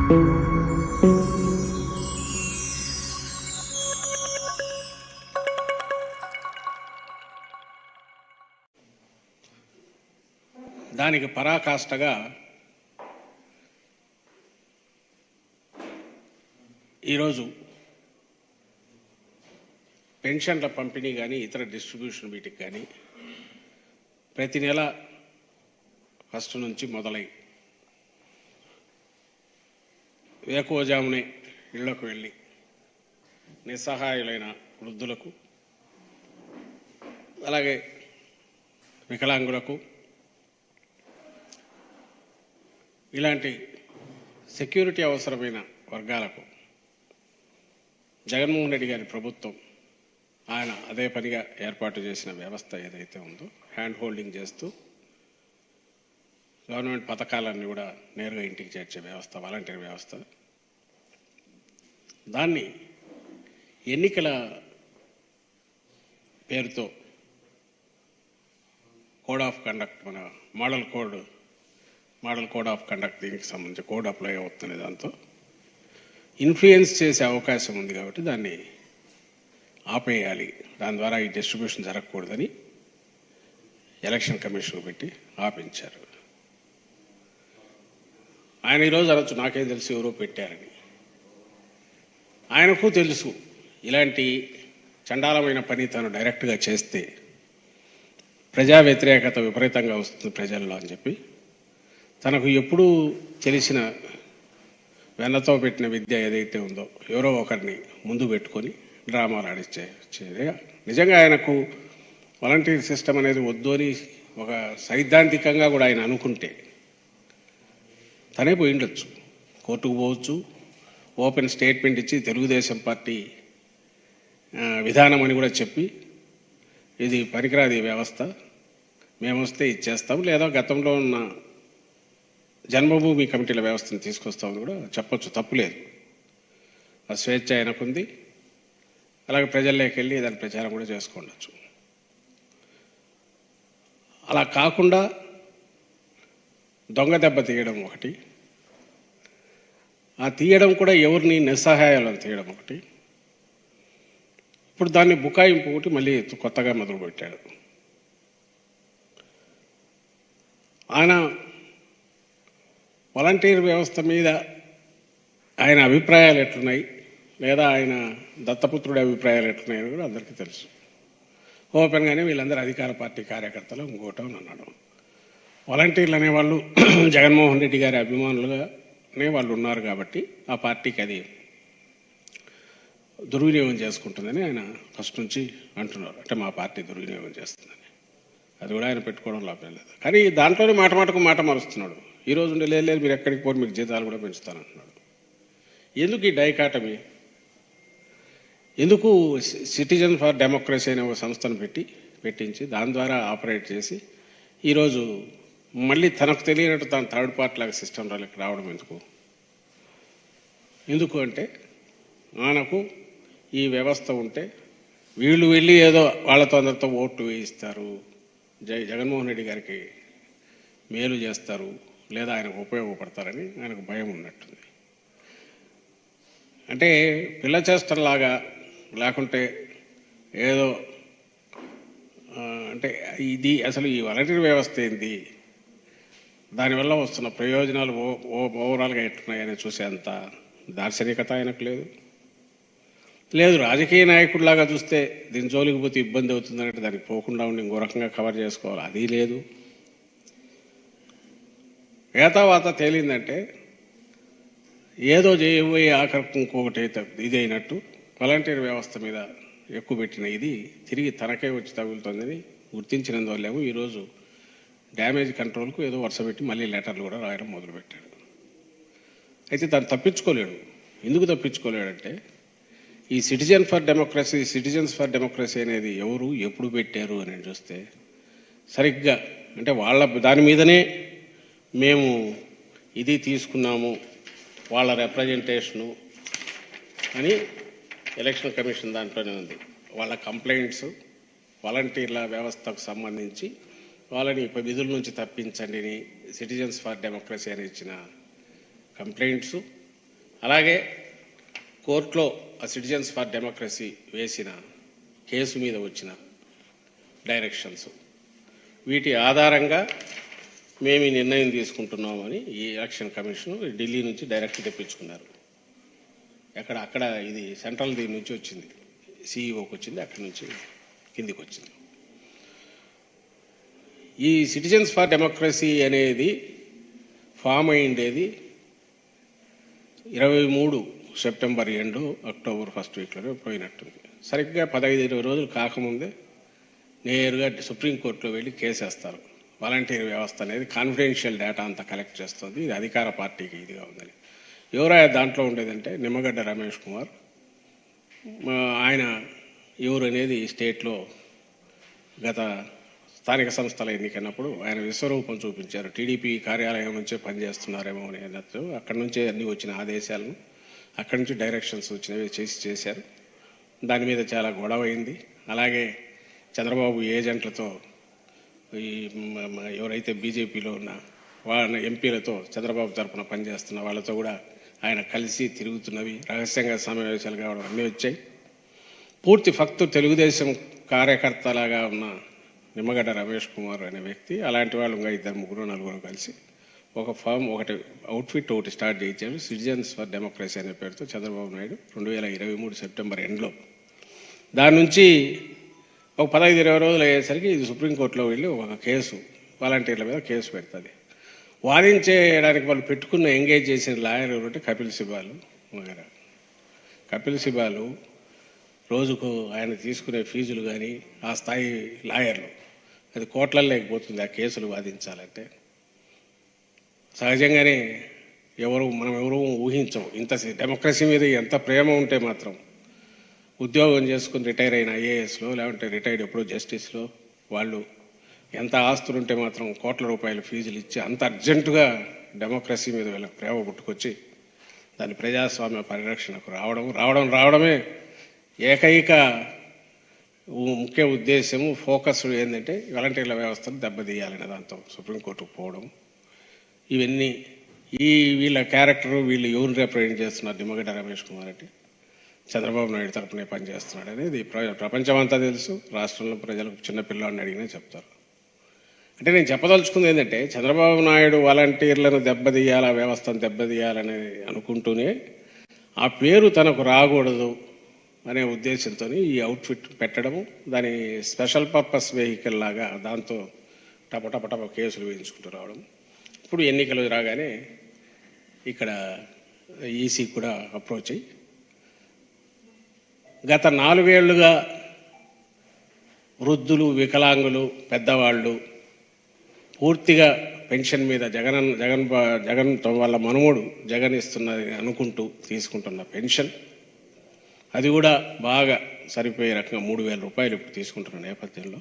దానికి పరాకాష్ఠగా ఈరోజు పెన్షన్ల పంపిణీ కానీ ఇతర డిస్ట్రిబ్యూషన్ వీటికి కానీ ప్రతి నెల ఫస్ట్ నుంచి మొదలై వేకువజామునే ఇళ్లకు వెళ్ళి నిస్సహాయులైన వృద్ధులకు అలాగే వికలాంగులకు ఇలాంటి సెక్యూరిటీ అవసరమైన వర్గాలకు జగన్మోహన్ రెడ్డి గారి ప్రభుత్వం ఆయన అదే పనిగా ఏర్పాటు చేసిన వ్యవస్థ ఏదైతే ఉందో హ్యాండ్ హోల్డింగ్ చేస్తూ గవర్నమెంట్ పథకాలన్నీ కూడా నేరుగా ఇంటికి చేర్చే వ్యవస్థ, వాలంటీర్ వ్యవస్థ, దాన్ని ఎన్నికల పేరుతో కోడ్ ఆఫ్ కండక్ట్, మన మోడల్ కోడ్ ఆఫ్ కండక్ట్, దీనికి సంబంధించి కోడ్ అప్లై అవుతుంది, దాంతో ఇన్ఫ్లుయెన్స్ చేసే అవకాశం ఉంది కాబట్టి దాన్ని ఆపేయాలి, దాని ద్వారా ఈ డిస్ట్రిబ్యూషన్ జరగకూడదని ఎలక్షన్ కమిషన్ పెట్టి ఆపించారు. ఆయన ఈరోజు అనొచ్చు నాకేం తెలుసు ఎవరో పెట్టారని. ఆయనకు తెలుసు ఇలాంటి చండాలమైన పని తను డైరెక్ట్గా చేస్తే ప్రజా వ్యతిరేకత విపరీతంగా వస్తుంది ప్రజల్లో అని చెప్పి తనకు ఎప్పుడూ తెలిసిన వెన్నతో పెట్టిన విద్య ఏదైతే ఉందో ఎవరో ఒకరిని ముందు పెట్టుకొని డ్రామాలు ఆడిచ్చే. నిజంగా ఆయనకు వాలంటీర్ సిస్టమ్ అనేది వద్దు అని ఒక సైద్ధాంతికంగా కూడా ఆయన అనుకుంటే తనే పోయి ఉండొచ్చు, కోర్టుకు పోవచ్చు, ఓపెన్ స్టేట్మెంట్ ఇచ్చి తెలుగుదేశం పార్టీ విధానం అని కూడా చెప్పి ఇది పనికిరాదు ఈ వ్యవస్థ, మేము వస్తే ఇచ్చేస్తాం, లేదా గతంలో ఉన్న జన్మభూమి కమిటీల వ్యవస్థను తీసుకొస్తామని కూడా చెప్పొచ్చు, తప్పులేదు. ఆ స్వేచ్ఛ ఆయనకుంది. అలాగే ప్రజల్లోకి వెళ్ళి దాని ప్రచారం కూడా చేసుకోవచ్చు. అలా కాకుండా దొంగ దెబ్బ తీయడం ఒకటి, ఆ తీయడం కూడా ఎవరిని నిస్సహాయాలను తీయడం ఒకటి, ఇప్పుడు దాన్ని బుకాయింపు ఒకటి మళ్ళీ కొత్తగా మొదలుపెట్టాడు. ఆయన వాలంటీర్ వ్యవస్థ మీద ఆయన అభిప్రాయాలు ఎట్లున్నాయి, లేదా ఆయన దత్తపుత్రుడి అభిప్రాయాలు ఎట్లున్నాయని కూడా అందరికీ తెలుసు. ఓపెన్గానే వీళ్ళందరూ అధికార పార్టీ కార్యకర్తలు ఇంకోటం అన్నాడు. వాలంటీర్లు అనేవాళ్ళు జగన్మోహన్ రెడ్డి గారి అభిమానులుగానే వాళ్ళు ఉన్నారు కాబట్టి ఆ పార్టీకి అది దుర్వినియోగం చేసుకుంటుందని ఆయన ఫస్ట్ నుంచి అంటున్నారు. అంటే మా పార్టీ దుర్వినియోగం చేస్తుందని, అది కూడా ఆయన పెట్టుకోవడం లాభం లేదు. కానీ దాంట్లోనే మాటకు మాట మారుస్తున్నాడు. ఈరోజు ఉండే లేదు మీరు ఎక్కడికి పోరు, మీకు జీతాలు కూడా పెంచుతానంటున్నాడు. ఎందుకు ఈ డైకాటమీ? ఎందుకు సిటిజన్ ఫర్ డెమోక్రసీ అనే ఒక సంస్థను పెట్టించి దాని ద్వారా ఆపరేట్ చేసి ఈరోజు మళ్ళీ తనకు తెలియనట్టు తన థర్డ్ పార్టీ లాగా సిస్టంలోకి రావడం ఎందుకు అంటే మనకు ఈ వ్యవస్థ ఉంటే వీళ్ళు వెళ్ళి ఏదో వాళ్ళతో అందరితో ఓట్లు వేయిస్తారు, జగన్మోహన్ రెడ్డి గారికి మేలు చేస్తారు, లేదా ఆయనకు ఉపయోగపడతారని ఆయనకు భయం ఉన్నట్టుంది. అంటే పిల్ల చేష్టలాగా, లేకుంటే ఏదో అంటే ఇది అసలు ఈ వాలంటీర్ వ్యవస్థ ఏంది, దానివల్ల వస్తున్న ప్రయోజనాలు ఓవరాల్గా ఎట్టున్నాయని చూసేంత దార్శనికత ఆయనకు లేదు. రాజకీయ నాయకుడిలాగా చూస్తే దీని జోలికి పోతే ఇబ్బంది అవుతుందంటే దానికి పోకుండా ఉండి ఇంకో రకంగా కవర్ చేసుకోవాలి, అది లేదు. ఏతావాత తేలిందంటే ఏదో చేయబోయే ఆఖరికి ఇంకొకటి ఇదైనట్టు వాలంటీర్ వ్యవస్థ మీద ఎక్కువ పెట్టిన ఇది తిరిగి తనకే వచ్చి తగులుతుందని గుర్తించినందువల్లేమో ఈరోజు డ్యామేజ్ కంట్రోల్కు ఏదో వరుస పెట్టి మళ్ళీ లెటర్లు కూడా రాయడం మొదలుపెట్టాడు. అయితే తను తప్పించుకోలేడు. ఎందుకు తప్పించుకోలేడంటే ఈ సిటిజన్స్ ఫర్ డెమోక్రసీ అనేది ఎవరు ఎప్పుడు పెట్టారు అని చూస్తే సరిగ్గా అంటే వాళ్ళ దాని మీదనే మేము ఇది తీసుకున్నాము, వాళ్ళ రిప్రజెంటేషను అని ఎలక్షన్ కమిషన్ దాంట్లోనే ఉంది. వాళ్ళ కంప్లైంట్స్, వాలంటీర్ల వ్యవస్థకు సంబంధించి వాళ్ళని విధుల నుంచి తప్పించండి సిటిజన్స్ ఫర్ డెమోక్రసీ అని ఇచ్చిన కంప్లైంట్స్, అలాగే కోర్టులో సిటిజన్స్ ఫర్ డెమోక్రసీ వేసిన కేసు మీద వచ్చిన డైరెక్షన్స్, వీటి ఆధారంగా మేము ఈ నిర్ణయం తీసుకుంటున్నామని ఈ ఎలక్షన్ కమిషన్ ఢిల్లీ నుంచి డైరెక్ట్ తెప్పించుకున్నారు. అక్కడ ఇది సెంట్రల్ దీని నుంచి వచ్చింది, సిఇఓకి వచ్చింది, అక్కడి నుంచి కిందికి వచ్చింది. ఈ సిటిజన్స్ ఫర్ డెమోక్రసీ అనేది ఫామ్ అయిండేది 23 సెప్టెంబర్ ఎండు అక్టోబర్ ఫస్ట్ వీక్లో పోయినట్టుంది. సరిగ్గా 15-20 రోజులు కాకముందే నేరుగా సుప్రీంకోర్టులో వెళ్ళి కేసేస్తారు. వాలంటీర్ వ్యవస్థ అనేది కాన్ఫిడెన్షియల్ డేటా అంతా కలెక్ట్ చేస్తుంది, ఇది అధికార పార్టీకి ఇదిగా ఉందని. ఎవరైనా దాంట్లో ఉండేదంటే నిమ్మగడ్డ రమేష్ కుమార్. ఆయన ఎవరు అనేది స్టేట్లో గత స్థానిక సంస్థల ఎన్నికైనప్పుడు ఆయన విశ్వరూపం చూపించారు. టీడీపీ కార్యాలయం నుంచే పనిచేస్తున్నారేమో అనేటట్టు అక్కడి నుంచే అన్ని వచ్చిన ఆదేశాలను, అక్కడి నుంచి డైరెక్షన్స్ వచ్చినవి చేశారు. దాని మీద చాలా గొడవ అయింది. అలాగే చంద్రబాబు ఏజెంట్లతో, ఈ ఎవరైతే బీజేపీలో ఉన్న వాళ్ళ ఎంపీలతో, చంద్రబాబు తరఫున పనిచేస్తున్న వాళ్ళతో కూడా ఆయన కలిసి తిరుగుతున్నవి, రహస్యంగా సమావేశాలు కావడం అన్నీ వచ్చాయి. పూర్తి ఫక్తు తెలుగుదేశం కార్యకర్తలాగా ఉన్న నిమ్మగడ్డ రమేష్ కుమార్ అనే వ్యక్తి, అలాంటి వాళ్ళు ఇంకా 2-3-4 కలిసి ఒక అవుట్ఫిట్ ఒకటి స్టార్ట్ చేయించారు. సిటిజన్స్ ఫర్ డెమోక్రసీ అనే పేరుతో చంద్రబాబు నాయుడు 2023 సెప్టెంబర్ ఎండ్లో. దాని నుంచి ఒక 15-20 రోజులు అయ్యేసరికి ఇది సుప్రీంకోర్టులో వెళ్ళి ఒక కేసు, వాలంటీర్ల మీద కేసు పెడుతుంది. వాదించేయడానికి వాళ్ళు పెట్టుకున్న ఎంగేజ్ చేసిన లాయర్ ఎవరంటే కపిల్ సిబాలు వగైరా. కపిల్ సిబాలు రోజుకు ఆయన తీసుకునే ఫీజులు కానీ, ఆ స్థాయి లాయర్లు, అది కోట్లల్లో లేకపోతుంది ఆ కేసులు వాదించాలంటే. సహజంగానే మనం ఎవరూ ఊహించం ఇంత డెమోక్రసీ మీద ఎంత ప్రేమ ఉంటే మాత్రం ఉద్యోగం చేసుకుని రిటైర్ అయిన ఐఏఎస్లో, లేకుంటే రిటైర్డ్ ఎప్పుడో జస్టిస్లో వాళ్ళు ఎంత ఆస్తులు ఉంటే మాత్రం కోట్ల రూపాయల ఫీజులు ఇచ్చి అంత అర్జెంటుగా డెమోక్రసీ మీద వీళ్ళకి ప్రేమ పుట్టుకొచ్చి దాని ప్రజాస్వామ్య పరిరక్షణకు రావడమే ఏకైక ముఖ్య ఉద్దేశము, ఫోకస్ ఏంటంటే వాలంటీర్ల వ్యవస్థను దెబ్బతీయాలనే దాంతో సుప్రీంకోర్టుకు పోవడం. ఇవన్నీ వీళ్ళ క్యారెక్టరు, వీళ్ళు ఎవరు రిప్రజెంట్ చేస్తున్నారు, నిమ్మగడ్డ రమేష్ కుమార్ అంటే చంద్రబాబు నాయుడు తరపునే పనిచేస్తున్నాడు అనేది ప్రపంచం అంతా తెలుసు. రాష్ట్రంలో ప్రజలకు చిన్నపిల్లాడిని అడిగినా చెప్తారు. అంటే నేను చెప్పదలుచుకుంది ఏంటంటే, చంద్రబాబు నాయుడు వాలంటీర్లను దెబ్బతీయాలా, వ్యవస్థను దెబ్బతీయాలని అనుకుంటూనే ఆ పేరు తనకు రాకూడదు అనే ఉద్దేశంతో ఈ అవుట్ఫిట్ పెట్టడము, దాని స్పెషల్ పర్పస్ వెహికల్ లాగా దాంతో టపటపటప కేసులు వేయించుకుంటూ రావడం. ఇప్పుడు ఎన్నికలు రాగానే ఇక్కడ ఈసీ కూడా అప్రోచ్ అయ్యి గత 4 ఏళ్లుగా వృద్ధులు, వికలాంగులు, పెద్దవాళ్ళు పూర్తిగా పెన్షన్ మీద జగన్ వాళ్ళ మనుమడు జగన్ ఇస్తున్నది అనుకుంటూ తీసుకుంటున్న పెన్షన్, అది కూడా బాగా సరిపోయే రకంగా 3,000 రూపాయలు ఇప్పుడు తీసుకుంటున్న నేపథ్యంలో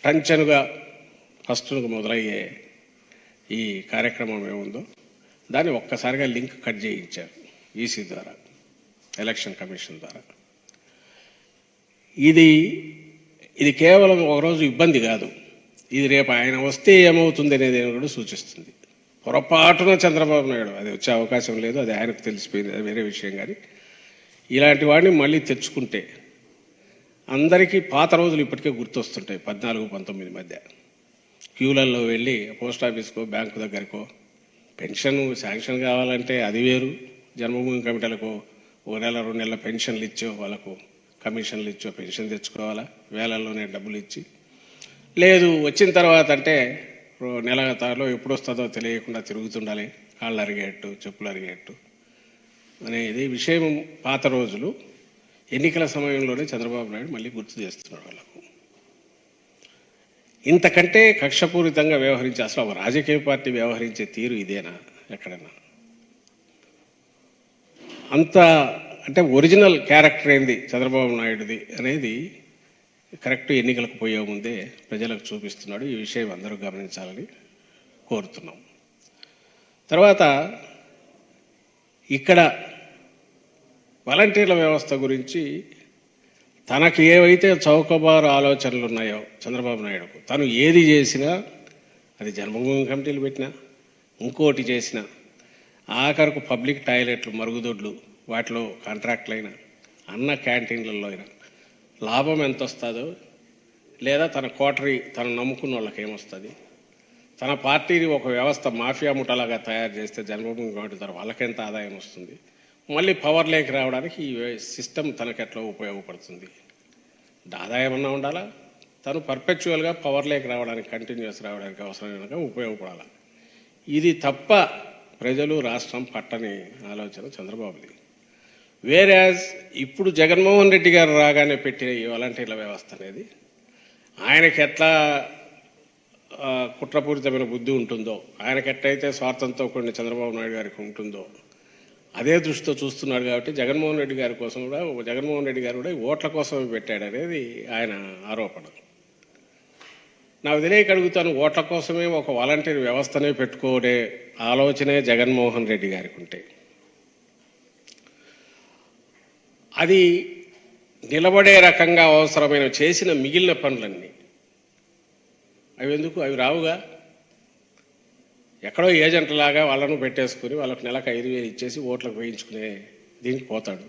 టంచనుగా ఫస్ట్ మొదలయ్యే ఈ కార్యక్రమం ఏముందో దాన్ని ఒక్కసారిగా లింక్ కట్ చేయించారు ఈసీ ద్వారా, ఎలక్షన్ కమిషన్ ద్వారా. ఇది కేవలం ఒకరోజు ఇబ్బంది కాదు, ఇది రేపు ఆయన వస్తే ఏమవుతుంది అనేది కూడా సూచిస్తుంది. పొరపాటున చంద్రబాబు నాయుడు అది వచ్చే అవకాశం లేదు, అది ఆయనకు తెలిసిపోయింది, అది వేరే విషయం. కానీ ఇలాంటి వాడిని మళ్ళీ తెచ్చుకుంటే అందరికీ పాత రోజులు ఇప్పటికే గుర్తొస్తుంటాయి. 14-19 మధ్య క్యూలలో వెళ్ళి పోస్ట్ ఆఫీస్కో, బ్యాంకు దగ్గరకో పెన్షన్ శాంక్షన్ కావాలంటే అది వేరు. జన్మభూమి కమిటీలకు 1 నెల 2 నెలల పెన్షన్లు ఇచ్చో, వాళ్ళకు కమిషన్లు ఇచ్చో పెన్షన్ తెచ్చుకోవాలా, వేలల్లోనే డబ్బులు ఇచ్చి. లేదు వచ్చిన తర్వాత అంటే నెల తాలో ఎప్పుడు వస్తుందో తెలియకుండా తిరుగుతుండాలి, కాళ్ళు అరిగేట్టు, చెప్పులు అరిగేట్టు అనేది విషయం. పాత రోజులు ఎన్నికల సమయంలోనే చంద్రబాబు నాయుడు మళ్ళీ గుర్తు చేస్తున్నాడు వాళ్ళకు. ఇంతకంటే కక్షపూరితంగా వ్యవహరించే, అసలు ఒక రాజకీయ పార్టీ వ్యవహరించే తీరు ఇదేనా ఎక్కడన్నా? అంత అంటే ఒరిజినల్ క్యారెక్టర్ ఏంది చంద్రబాబు నాయుడుది అనేది కరెక్ట్ ఎన్నికలకు పోయే ముందే ప్రజలకు చూపిస్తున్నాడు. ఈ విషయం అందరూ గమనించాలని కోరుతున్నాం. తర్వాత ఇక్కడ వాలంటీర్ల వ్యవస్థ గురించి తనకు ఏవైతే చౌకబారు ఆలోచనలు ఉన్నాయో చంద్రబాబు నాయుడుకు, తను ఏది చేసినా, అది జన్మభూమి కమిటీలు పెట్టినా, ఇంకోటి చేసినా, ఆఖరకు పబ్లిక్ టాయిలెట్లు, మరుగుదొడ్లు, వాటిలో కాంట్రాక్టులైన అన్న క్యాంటీన్లలో అయినా లాభం ఎంత వస్తుందో, లేదా తన కోటరీ తను నమ్ముకున్న వాళ్ళకి ఏమొస్తుంది, తన పార్టీని ఒక వ్యవస్థ మాఫియా ముఠలాగా తయారు చేస్తే జన్మభూమి కమిటీ ద్వారా వాళ్ళకెంత ఆదాయం వస్తుంది, మళ్ళీ పవర్ లేక్ రావడానికి ఈ సిస్టమ్ తనకెట్లా ఉపయోగపడుతుంది. ఆదాయం అన్నా ఉండాలా, తను పర్పెచువల్గా పవర్ లేక్ రావడానికి, కంటిన్యూస్ రావడానికి అవసరమైన ఉపయోగపడాలి. ఇది తప్ప ప్రజలు రాష్ట్రం పట్టని ఆలోచన చంద్రబాబుది. వేరేజ్ ఇప్పుడు జగన్మోహన్ రెడ్డి గారు రాగానే పెట్టిన ఈ వాలంటీర్ల వ్యవస్థ అనేది ఆయనకి ఎట్లా కుట్రపూరితమైన బుద్ధి ఉంటుందో, ఆయనకి ఎట్లయితే స్వార్థంతో కూడిన చంద్రబాబు నాయుడు గారికి ఉంటుందో అదే దృష్టితో చూస్తున్నాడు. కాబట్టి జగన్మోహన్ రెడ్డి గారి కోసం కూడా, జగన్మోహన్ రెడ్డి గారు కూడా ఓట్ల కోసమే పెట్టాడు అనేది ఆయన ఆరోపణ. నాకు తెలియక అడుగుతాను, ఓట్ల కోసమే ఒక వాలంటీర్ వ్యవస్థనే పెట్టుకోనే ఆలోచనే జగన్మోహన్ రెడ్డి గారికి ఉంటే అది నిలబడే రకంగా అవసరమైన చేసిన మిగిలిన పనులన్నీ అవి ఎందుకు, అవి రావుగా. ఎక్కడో ఏజెంట్లాగా వాళ్ళను పెట్టేసుకుని వాళ్ళకు నెలకు 5,000 ఇచ్చేసి ఓట్లకు వేయించుకునే దీనికి పోతాడు.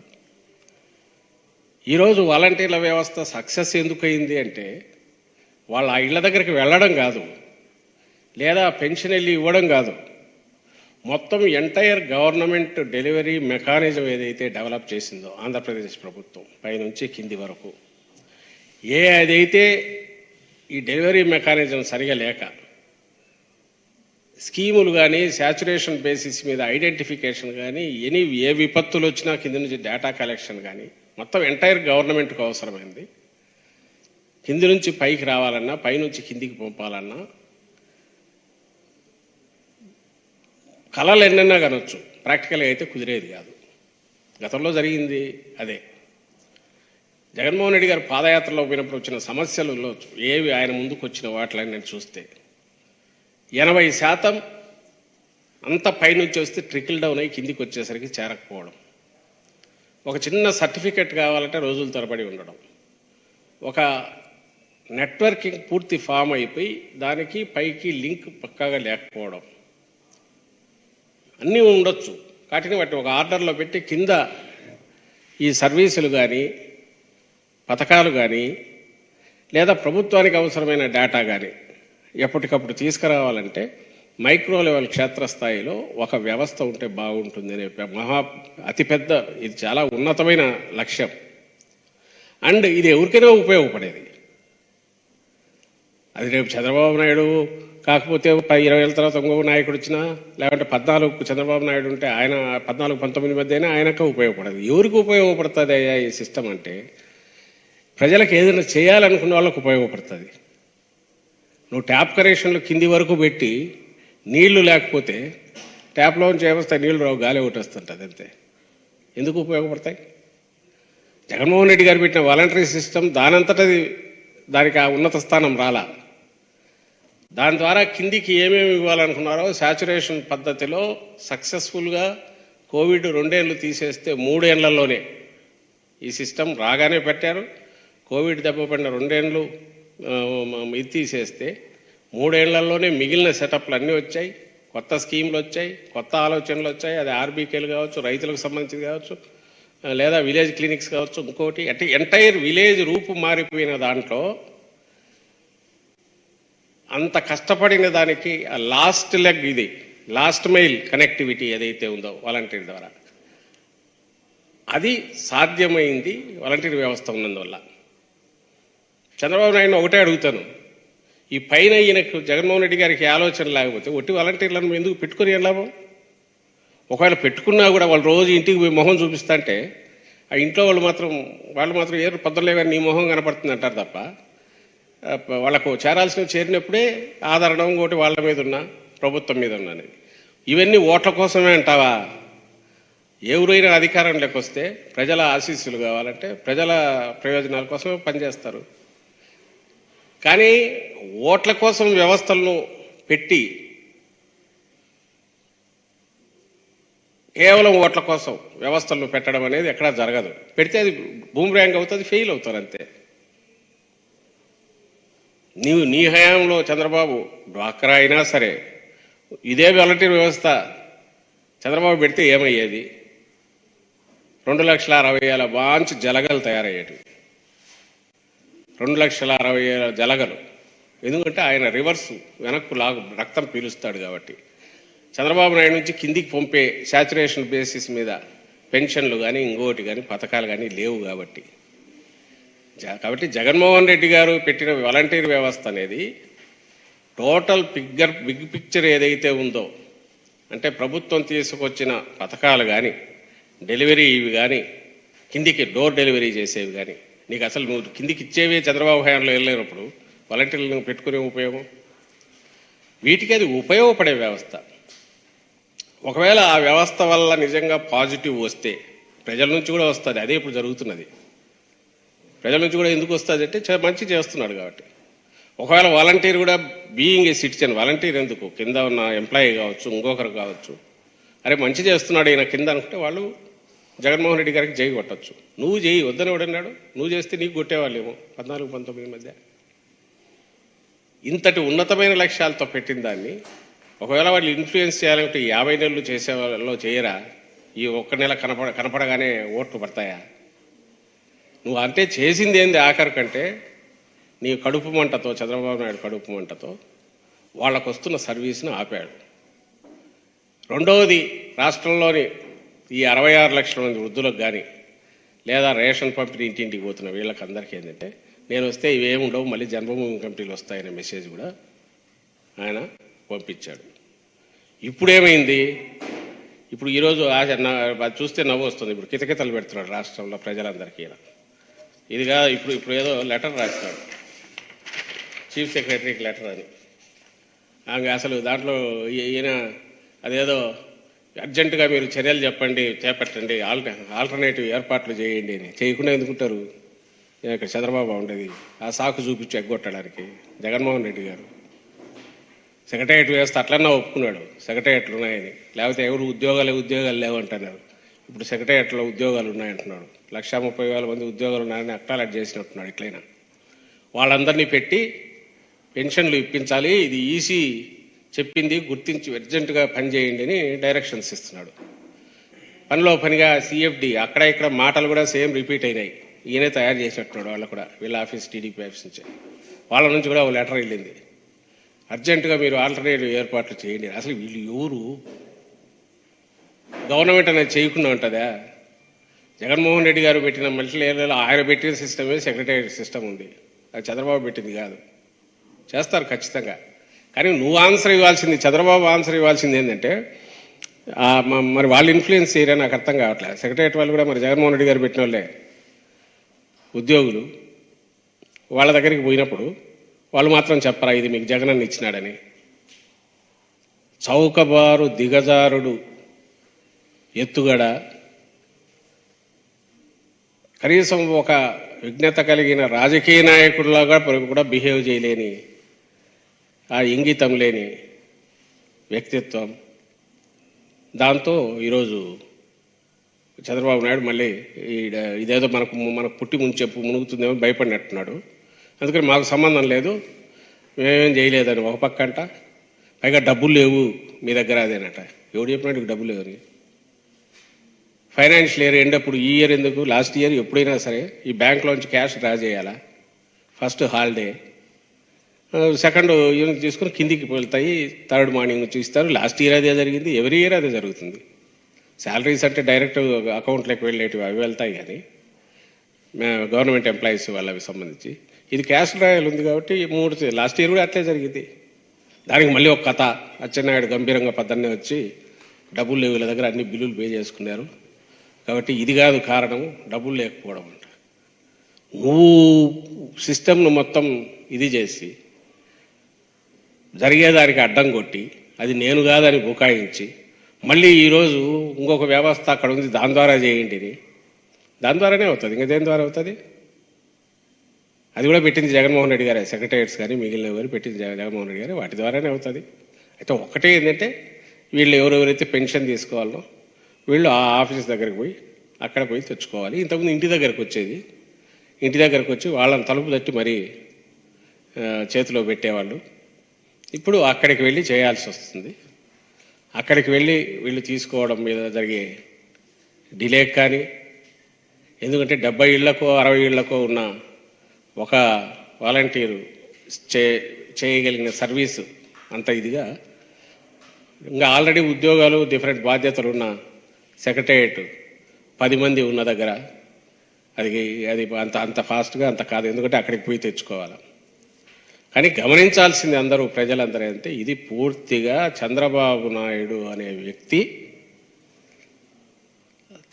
ఈరోజు వాలంటీర్ల వ్యవస్థ సక్సెస్ ఎందుకు అయింది అంటే వాళ్ళ ఇళ్ల దగ్గరికి వెళ్ళడం కాదు, లేదా పెన్షన్ వెళ్ళి ఇవ్వడం కాదు, మొత్తం ఎంటైర్ గవర్నమెంట్ డెలివరీ మెకానిజం ఏదైతే డెవలప్ చేసిందో ఆంధ్రప్రదేశ్ ప్రభుత్వం పైనుంచి కింది వరకు, అదైతే ఈ డెలివరీ మెకానిజం సరిగా లేక స్కీములు కానీ, శాచురేషన్ బేసిస్ మీద ఐడెంటిఫికేషన్ కానీ, ఏ విపత్తులు వచ్చినా కింద నుంచి డేటా కలెక్షన్ కానీ, మొత్తం ఎంటైర్ గవర్నమెంట్కు అవసరమైంది. కింది నుంచి పైకి రావాలన్నా, పైనుంచి కిందికి పంపాలన్నా కళలు ఎన్నైనా కనొచ్చు, ప్రాక్టికల్గా అయితే కుదిరేది కాదు. గతంలో జరిగింది అదే. జగన్మోహన్ రెడ్డి గారు పాదయాత్రలో పోయినప్పుడు వచ్చిన సమస్యలలో ఏవి ఆయన ముందుకు వచ్చిన వాటిని నేను చూస్తే 80% అంత పైనుంచి వస్తే ట్రికిల్ డౌన్ అయ్యి కిందికి వచ్చేసరికి చేరకపోవడం, ఒక చిన్న సర్టిఫికెట్ కావాలంటే రోజుల తరబడి ఉండడం, ఒక నెట్వర్కింగ్ పూర్తి ఫామ్ అయిపోయి దానికి పైకి లింక్ పక్కాగా లేకపోవడం, అన్నీ ఉండొచ్చు. వాటిని ఒక ఆర్డర్లో పెట్టి కింద ఈ సర్వీసులు కానీ, పథకాలు కానీ, లేదా ప్రభుత్వానికి అవసరమైన డేటా కానీ ఎప్పటికప్పుడు తీసుకురావాలంటే మైక్రో లెవెల్ క్షేత్రస్థాయిలో ఒక వ్యవస్థ ఉంటే బాగుంటుంది అనే అతిపెద్ద, ఇది చాలా ఉన్నతమైన లక్ష్యం. అండ్ ఇది ఎవరికైనా ఉపయోగపడేది. అది రేపు చంద్రబాబు నాయుడు కాకపోతే 20 ఏళ్ళ తర్వాత ఇంకొక నాయకుడు వచ్చినా, లేకుంటే 14 చంద్రబాబు నాయుడు ఉంటే ఆయన 14-19 మధ్య అయినా ఆయనకు ఉపయోగపడదు. ఎవరికి ఉపయోగపడుతుంది అయ్యా ఈ సిస్టమ్ అంటే ప్రజలకు ఏదైనా చేయాలనుకున్న వాళ్ళకు ఉపయోగపడుతుంది. నువ్వు ట్యాప్ కనెక్షన్లు కింది వరకు పెట్టి నీళ్లు లేకపోతే ట్యాప్లోంచి ఏమొస్తాయి, నీళ్లు రావు, గాలి ఒకటి వస్తుంటుంది అంతే. ఎందుకు ఉపయోగపడతాయి? జగన్మోహన్ రెడ్డి గారు పెట్టిన వాలంటరీ సిస్టమ్ దానంతటది దానికి ఆ ఉన్నత స్థానం రాలా. దాని ద్వారా కిందికి ఏమేమి ఇవ్వాలనుకున్నారో శాచురేషన్ పద్ధతిలో సక్సెస్ఫుల్గా కోవిడ్ 2 ఏళ్ళు తీసేస్తే 3 ఏళ్లలోనే ఈ సిస్టమ్ రాగానే పెట్టారు. కోవిడ్ దెబ్బపడిన 2 ఏళ్ళు ఇది తీసేస్తే 3 ఏళ్లలోనే మిగిలిన సెటప్లు అన్నీ వచ్చాయి, కొత్త స్కీమ్లు వచ్చాయి, కొత్త ఆలోచనలు వచ్చాయి. అది ఆర్బీకేలు కావచ్చు, రైతులకు సంబంధించింది కావచ్చు, లేదా విలేజ్ క్లినిక్స్ కావచ్చు, ఇంకోటి అంటే ఎంటైర్ విలేజ్ రూపు మారిపోయిన దాంట్లో అంత కష్టపడిన దానికి ఆ లాస్ట్ లెగ్, ఇది లాస్ట్ మైల్ కనెక్టివిటీ ఏదైతే ఉందో వాలంటీర్ ద్వారా, అది సాధ్యమైంది వాలంటీర్ వ్యవస్థ ఉన్నందువల్ల. చంద్రబాబు నాయుడు ఒకటే అడుగుతాను, ఈ పైన ఈయనకు జగన్మోహన్ రెడ్డి గారికి ఆలోచన లేకపోతే ఒట్టి వాలంటీర్లను ఎందుకు పెట్టుకుని వెళ్ళాము? ఒకవేళ పెట్టుకున్నా కూడా వాళ్ళు రోజు ఇంటికి పోయి మొహం చూపిస్తా అంటే ఆ ఇంట్లో వాళ్ళు మాత్రం ఏరు పొద్దులే కానీ నీ మొహం కనపడుతుంది అంటారు తప్ప, వాళ్ళకు చేరినప్పుడే ఆదరణ ఇంకోటి వాళ్ళ మీద ఉన్నా, ప్రభుత్వం మీద ఉన్నా అనేది. ఇవన్నీ ఓట్ల కోసమే అంటావా? ఎవరైనా అధికారం లేకొస్తే ప్రజల ఆశీస్సులు కావాలంటే ప్రజల ప్రయోజనాల కోసమే పనిచేస్తారు. కానీ ఓట్ల కోసం వ్యవస్థలను పెట్టి కేవలం ఓట్ల కోసం వ్యవస్థలను పెట్టడం అనేది ఎక్కడా జరగదు. పెడితే అది బూమ్రాంగ్ అవుతుంది, ఫెయిల్ అవుతారు అంతే. నీ హయాంలో చంద్రబాబు డ్వాక్రా అయినా సరే ఇదే వాలంటీర్ వ్యవస్థ చంద్రబాబు పెడితే ఏమయ్యేది? 2,60,000 బాంచ్ జలగలు తయారయ్యేవి. 2,60,000 జలగలు. ఎందుకంటే ఆయన రివర్స్ వెనక్కు రక్తం పీలుస్తాడు కాబట్టి. చంద్రబాబు నాయుడు నుంచి కిందికి పంపే శాచురేషన్ బేసిస్ మీద పెన్షన్లు కానీ ఇంకోటి కానీ పథకాలు కానీ లేవు కాబట్టి జగన్మోహన్ రెడ్డి గారు పెట్టిన వాలంటీర్ వ్యవస్థ అనేది టోటల్ బిగ్ పిక్చర్ ఏదైతే ఉందో, అంటే ప్రభుత్వం తీసుకొచ్చిన పథకాలు కానీ డెలివరీ ఇవి కానీ కిందికి డోర్ డెలివరీ చేసేవి కానీ నీకు అసలు నువ్వు కిందికి ఇచ్చేవే చంద్రబాబు హయాంలో వెళ్ళలేనప్పుడు వాలంటీర్లను పెట్టుకునే ఉపయోగం? వీటికి అది ఉపయోగపడే వ్యవస్థ. ఒకవేళ ఆ వ్యవస్థ వల్ల నిజంగా పాజిటివ్ వస్తే ప్రజల నుంచి కూడా వస్తుంది. అదే ఇప్పుడు జరుగుతున్నది. ప్రజల నుంచి కూడా ఎందుకు వస్తుంది అంటే మంచి చేస్తున్నాడు కాబట్టి. ఒకవేళ వాలంటీర్ కూడా బీయింగ్ ఏ సిటిజన్, వాలంటీర్ ఎందుకు కింద ఉన్న ఎంప్లాయీ కావచ్చు ఇంకొకరు కావచ్చు, అరే మంచి చేస్తున్నాడు ఈయన కింద అనుకుంటే వాళ్ళు జగన్మోహన్ రెడ్డి గారికి జై కొట్టచ్చు. నువ్వు చేయి వద్దని ఎవడన్నాడు? నువ్వు చేస్తే నీకు కొట్టేవాళ్ళేమో 14-19 మధ్య. ఇంతటి ఉన్నతమైన లక్ష్యాలతో పెట్టిన దాన్ని ఒకవేళ వాళ్ళు ఇన్ఫ్లుయెన్స్ చేయాలంటే 50 నెలలు చేసే వాళ్ళలో చేయరా? ఈ ఒక్క నెల కనపడగానే ఓట్లు పడతాయా? నువ్వు అంటే చేసింది ఏంది ఆఖరి కంటే నీ కడుపు మంటతో, చంద్రబాబు నాయుడు కడుపు మంటతో వాళ్ళకు వస్తున్న సర్వీస్ను ఆపాడు. రెండవది, రాష్ట్రంలోని ఈ 66 లక్షల మంది వృద్ధులకు కానీ లేదా రేషన్ పంపిణీ ఇంటింటికి పోతున్న వీళ్ళకి అందరికీ ఏంటంటే నేను వస్తే ఇవేమి ఉండవు, మళ్ళీ జన్మభూమి కమిటీలు వస్తాయనే మెసేజ్ కూడా ఆయన పంపించాడు. ఇప్పుడేమైంది? ఇప్పుడు ఈరోజు చూస్తే నవ్వు వస్తుంది. ఇప్పుడు కితకితలు పెడుతున్నాడు రాష్ట్రంలో ప్రజలందరికీ. ఇదిగా ఇప్పుడు ఏదో లెటర్ రాస్తాడు చీఫ్ సెక్రటరీకి లెటర్ అని. అసలు దాంట్లో ఈయన అదేదో అర్జెంటుగా మీరు చర్యలు చేపట్టండి, ఆల్టర్నేటివ్ ఏర్పాట్లు చేయండి అని. చేయకుండా ఎందుకుంటారు? ఇక్కడ చంద్రబాబు ఉండేది ఆ సాకు చూపించి ఎగ్గొట్టడానికి. జగన్మోహన్ రెడ్డి గారు సెక్రటరియట్ వ్యవస్థ అట్లన్నా ఒప్పుకున్నాడు, సెక్రటరియట్లు ఉన్నాయని. లేకపోతే ఎవరు ఉద్యోగాలు లేవంటున్నారు. ఇప్పుడు సెక్రటరియట్లో ఉద్యోగాలు ఉన్నాయంటున్నాడు. 1,30,000 మంది ఉద్యోగాలు ఉన్నాయని అక్టాలెట్ చేసినట్టున్నాడు. ఇట్లయినా వాళ్ళందరినీ పెట్టి పెన్షన్లు ఇప్పించాలి, ఇది ఈసీ చెప్పింది గుర్తించి అర్జెంటుగా పనిచేయండి అని డైరెక్షన్స్ ఇస్తున్నాడు. పనిలో పనిగా సిఎఫ్డి అక్కడ ఇక్కడ మాటలు కూడా సేమ్ రిపీట్ అయినాయి. ఈయనే తయారు చేసినట్టున్నాడు. వాళ్ళు కూడా వీళ్ళ ఆఫీస్, టీడీపీ ఆఫీస్ నుంచి వాళ్ళ నుంచి కూడా ఒక లెటర్ వెళ్ళింది, అర్జెంటుగా మీరు ఆల్టర్నేటివ్ ఏర్పాట్లు చేయండి. అసలు వీళ్ళు ఎవరు? గవర్నమెంట్ అనేది చేయకుండా ఉంటుందా? జగన్మోహన్ రెడ్డి గారు పెట్టిన మల్టీలేయర్లలో ఆయన పెట్టిన సిస్టమే సెక్రటరియట్ సిస్టమ్ ఉంది. అది చంద్రబాబు పెట్టింది కాదు. చేస్తారు ఖచ్చితంగా. కానీ నువ్వు ఆన్సర్ ఇవ్వాల్సింది, చంద్రబాబు ఆన్సర్ ఇవ్వాల్సింది ఏంటంటే మరి వాళ్ళు ఇన్ఫ్లుయెన్స్ చేయరని నాకు అర్థం కావట్లేదు. సెక్రటరియట్ వాళ్ళు కూడా మరి జగన్మోహన్ రెడ్డి గారు పెట్టిన వాళ్ళే ఉద్యోగులు. వాళ్ళ దగ్గరికి పోయినప్పుడు వాళ్ళు మాత్రం చెప్పరా ఇది మీకు జగనన్న ఇచ్చినాడని? చౌకబారు దిగజారుడు ఎత్తుగడ, కనీసం ఒక విజ్ఞత కలిగిన రాజకీయ నాయకుడిలాగా కూడా బిహేవ్ చేయలేని, ఆ ఇంగితం లేని వ్యక్తిత్వం, దాంతో ఈరోజు చంద్రబాబు నాయుడు మళ్ళీ ఇదేదో మనకు పుట్టి మునుగుతుందేమో భయపడినట్టున్నాడు. అందుకని మాకు సంబంధం లేదు, మేమేం చేయలేదని ఒక పక్క అంట. పైగా డబ్బులు లేవు మీ దగ్గర అదేనట. ఎవడు చెప్పినట్టు డబ్బులు లేవని? ఫైనాన్షియల్ ఇయర్ ఎండ్ అప్పుడు ఈ ఇయర్ ఎందుకు? లాస్ట్ ఇయర్ ఎప్పుడైనా సరే ఈ బ్యాంక్లోంచి క్యాష్ డ్రా చేయాలా? ఫస్ట్ హాలిడే, సెకండ్ యూనిట్ తీసుకుని కిందికి వెళ్తాయి, థర్డ్ మార్నింగ్ నుంచి ఇస్తారు. లాస్ట్ ఇయర్ అదే జరిగింది, ఎవ్రీ ఇయర్ అదే జరుగుతుంది. శాలరీస్ అంటే డైరెక్ట్ అకౌంట్లోకి వెళ్ళేటివి అవి వెళ్తాయి, కానీ గవర్నమెంట్ ఎంప్లాయీస్ వాళ్ళవి సంబంధించి ఇది క్యాష్ డ్రాయల్ ఉంది కాబట్టి లాస్ట్ ఇయర్ కూడా అట్లే జరిగింది. దానికి మళ్ళీ ఒక కథ, అచ్చెన్నాయుడు గంభీరంగా పద్దన్నే వచ్చి డబ్బులు లేవు వీళ్ళ దగ్గర, అన్ని బిల్లులు పే చేసుకున్నారు కాబట్టి ఇది కాదు కారణం, డబ్బులు లేకపోవడం అంట. నువ్వు సిస్టమ్ను మొత్తం ఇది చేసి జరిగేదానికి అడ్డం కొట్టి అది నేను కాదని బుకాయించి మళ్ళీ ఈరోజు ఇంకొక వ్యవస్థ అక్కడ ఉంది దాని ద్వారా చేయండి, దాని ద్వారానే అవుతుంది. ఇంకా దేని ద్వారా అవుతుంది? అది కూడా పెట్టింది జగన్మోహన్ రెడ్డి గారే, సెక్రటరియట్స్ కానీ మిగిలినవి కానీ పెట్టింది జగన్మోహన్ రెడ్డి గారే, వాటి ద్వారానే అవుతుంది. అయితే ఒకటే ఏంటంటే వీళ్ళు ఎవరెవరైతే పెన్షన్ తీసుకోవాలో వీళ్ళు ఆ ఆఫీస్ దగ్గరికి పోయి అక్కడ పోయి తెచ్చుకోవాలి. ఇంతకుముందు ఇంటి దగ్గరకు వచ్చేది, ఇంటి దగ్గరకు వచ్చి వాళ్ళని తలుపు తట్టి మరీ చేతిలో పెట్టేవాళ్ళు. ఇప్పుడు అక్కడికి వెళ్ళి చేయాల్సి వస్తుంది. అక్కడికి వెళ్ళి వీళ్ళు తీసుకోవడం మీద జరిగే డిలే కానీ, ఎందుకంటే 70 ఇళ్లకో 60 ఇళ్లకో ఉన్న ఒక వాలంటీరు చేయగలిగిన సర్వీసు అంత ఇదిగా, ఇంకా ఆల్రెడీ ఉద్యోగాలు డిఫరెంట్ బాధ్యతలు ఉన్న సెక్రటేరియట్ 10 మంది ఉన్న దగ్గర అది అంత ఫాస్ట్గా అంత కాదు, ఎందుకంటే అక్కడికి పోయి తెచ్చుకోవాలి. కానీ గమనించాల్సింది అందరూ ప్రజలందరూ అంటే, ఇది పూర్తిగా చంద్రబాబు నాయుడు అనే వ్యక్తి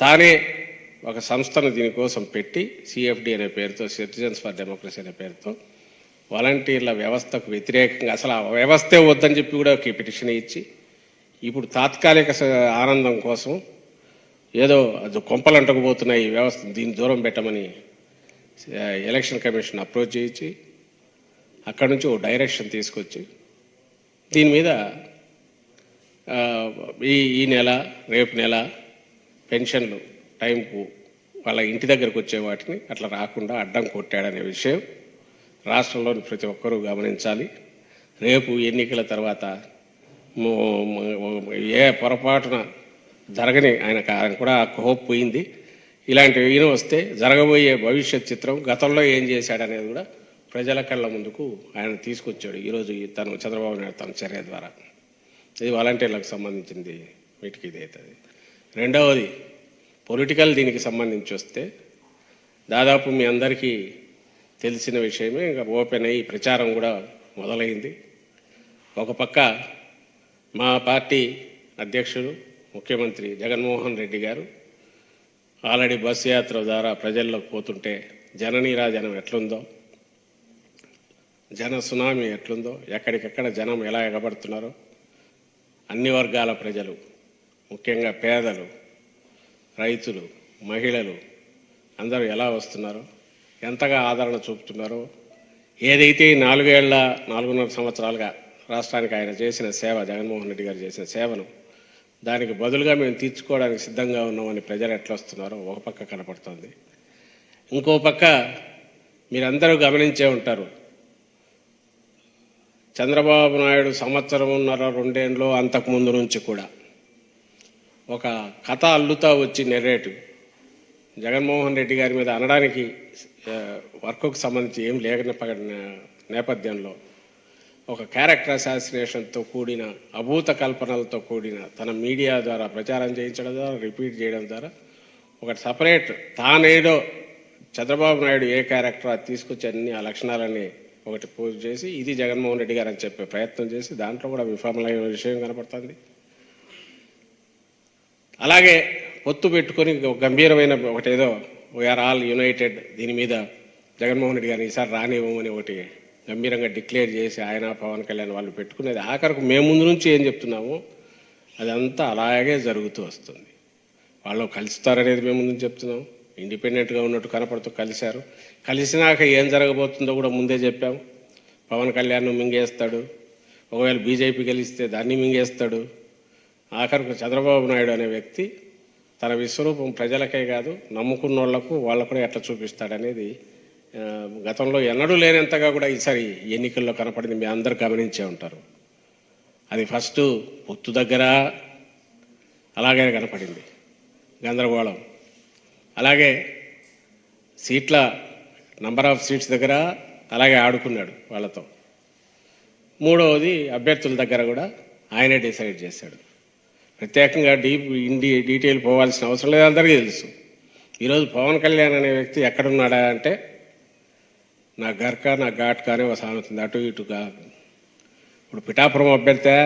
తానే ఒక సంస్థను దీనికోసం పెట్టి సిఎఫ్డి అనే పేరుతో, సిటిజన్స్ ఫర్ డెమోక్రసీ అనే పేరుతో వాలంటీర్ల వ్యవస్థకు వ్యతిరేకంగా, అసలు ఆ వ్యవస్థే వద్దని చెప్పి కూడా ఒక పిటిషన్ ఇచ్చి, ఇప్పుడు తాత్కాలిక ఆనందం కోసం ఏదో అది కొంపలంటకపోతున్నాయి ఈ వ్యవస్థ, దీన్ని దూరం పెట్టమని ఎలక్షన్ కమిషన్ అప్రోచ్ చేయించి అక్కడి నుంచి ఓ డైరెక్షన్ తీసుకొచ్చి దీని మీద ఈ నెల రేపు నెల పెన్షన్లు టైంకు వాళ్ళ ఇంటి దగ్గరకు వచ్చే వాటిని అట్లా రాకుండా అడ్డం కొట్టాడనే విషయం రాష్ట్రంలోని ప్రతి ఒక్కరూ గమనించాలి. రేపు ఎన్నికల తర్వాత ఏ పొరపాటున జరగని ఆయన కూడా హోప్ పోయింది. ఇలాంటివి ఈయన వస్తే జరగబోయే భవిష్యత్ చిత్రం, గతంలో ఏం చేశాడనేది కూడా ప్రజల కళ్ళ ముందుకు ఆయన తీసుకొచ్చాడు ఈరోజు తను చంద్రబాబు నాయుడు తన చర్య ద్వారా. ఇది వాలంటీర్లకు సంబంధించింది, వీటికి ఇది అవుతుంది. రెండవది పొలిటికల్ దీనికి సంబంధించి వస్తే, దాదాపు మీ అందరికీ తెలిసిన విషయమే, ఇంకా ఓపెన్ అయ్యి ప్రచారం కూడా మొదలైంది. ఒక పక్క మా పార్టీ అధ్యక్షుడు ముఖ్యమంత్రి జగన్మోహన్ రెడ్డి గారు ఆల్రెడీ బస్సు యాత్ర ద్వారా ప్రజల్లోకి పోతుంటే జననీరాజనం ఎట్లుందో, జన సునామీ ఎట్లుందో, ఎక్కడికెక్కడ జనం ఎలా ఎగబడుతున్నారో, అన్ని వర్గాల ప్రజలు, ముఖ్యంగా పేదలు, రైతులు, మహిళలు అందరూ ఎలా వస్తున్నారో, ఎంతగా ఆదరణ చూపుతున్నారో, ఏదైతే 4.5 సంవత్సరాలుగా రాష్ట్రానికి ఆయన చేసిన సేవ, జగన్మోహన్ రెడ్డి గారు చేసిన సేవను దానికి బదులుగా మేము తీర్చుకోవడానికి సిద్ధంగా ఉన్నామని ప్రజలు ఎట్లా వస్తున్నారో ఒక పక్క కనపడుతుంది. ఇంకో పక్క మీరందరూ గమనించే ఉంటారు, చంద్రబాబు నాయుడు 1.5-2 అంతకుముందు నుంచి కూడా ఒక కథ అల్లుతా వచ్చి నెరేటివ్ జగన్మోహన్ రెడ్డి గారి మీద అనడానికి వర్క్కు సంబంధించి ఏం లేకపోయిన నేపథ్యంలో ఒక క్యారెక్టర్ అసాసినేషన్తో కూడిన, అభూత కల్పనలతో కూడిన తన మీడియా ద్వారా ప్రచారం చేయించడం ద్వారా, రిపీట్ చేయడం ద్వారా ఒక సపరేట్ తానేదో చంద్రబాబు నాయుడు ఏ క్యారెక్టర్ అది తీసుకొచ్చి అన్ని ఆ లక్షణాలన్నీ ఒకటి పూజ చేసి ఇది జగన్మోహన్ రెడ్డి గారు అని చెప్పే ప్రయత్నం చేసి దాంట్లో కూడా విఫలమైన విషయం కనపడుతుంది. అలాగే పొత్తు పెట్టుకొని గంభీరమైన ఒకటేదో వీఆర్ ఆల్ యునైటెడ్, దీని మీద జగన్మోహన్ రెడ్డి గారిని ఈసారి రానివ్వమని ఒకటి గంభీరంగా డిక్లేర్ చేసి ఆయన పవన్ కళ్యాణ్ వాళ్ళు పెట్టుకునేది, ఆఖరికి మేము ముందు నుంచి ఏం చెప్తున్నామో అదంతా అలాగే జరుగుతూ వస్తుంది. వాళ్ళు కలుస్తారనేది మేము ముందు చెప్తున్నాం, ఇండిపెండెంట్గా ఉన్నట్టు కనపడుతూ కలిశారు. కలిసినాక ఏం జరగబోతుందో కూడా ముందే చెప్పాం. పవన్ కళ్యాణ్ మింగేస్తాడు, ఒకవేళ బీజేపీ గెలిస్తే దాన్ని మింగేస్తాడు. ఆఖరికి చంద్రబాబు నాయుడు అనే వ్యక్తి తన విశ్వరూపం ప్రజలకే కాదు నమ్ముకున్న వాళ్ళకు కూడా ఎట్లా చూపిస్తాడనేది గతంలో ఎన్నడూ లేనంతగా కూడా ఈసారి ఎన్నికల్లో కనపడింది. మీ అందరూ గమనించే ఉంటారు. అది ఫస్ట్ పొత్తు దగ్గర అలాగే కనపడింది గందరగోళం, అలాగే సీట్ల నంబర్ ఆఫ్ సీట్స్ దగ్గర అలాగే ఆడుకున్నాడు వాళ్ళతో. మూడవది అభ్యర్థుల దగ్గర కూడా ఆయనే డిసైడ్ చేశాడు. ప్రత్యేకంగా డీటెయిల్ పోవాల్సిన అవసరం లేదు, అందరికీ తెలుసు. ఈరోజు పవన్ కళ్యాణ్ అనే వ్యక్తి ఎక్కడున్నాడా అంటే, నా గర్కా నా ఘాట్ కానీ ఒక సామెతుంది, అటు ఇటుగా. ఇప్పుడు పిఠాపురం అభ్యర్థి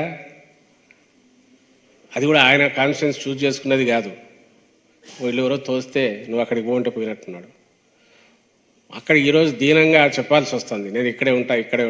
అది కూడా ఆయన కాన్స్టిట్యూన్స్ చూజ్ చేసుకున్నది కాదు, వీళ్ళు ఎవరో తోస్తే నువ్వు అక్కడికి పోంటే పోయినట్టున్నాడు. అక్కడ ఈరోజు దీనంగా చెప్పాల్సి వస్తుంది, నేను ఇక్కడే ఉంటా ఇక్కడే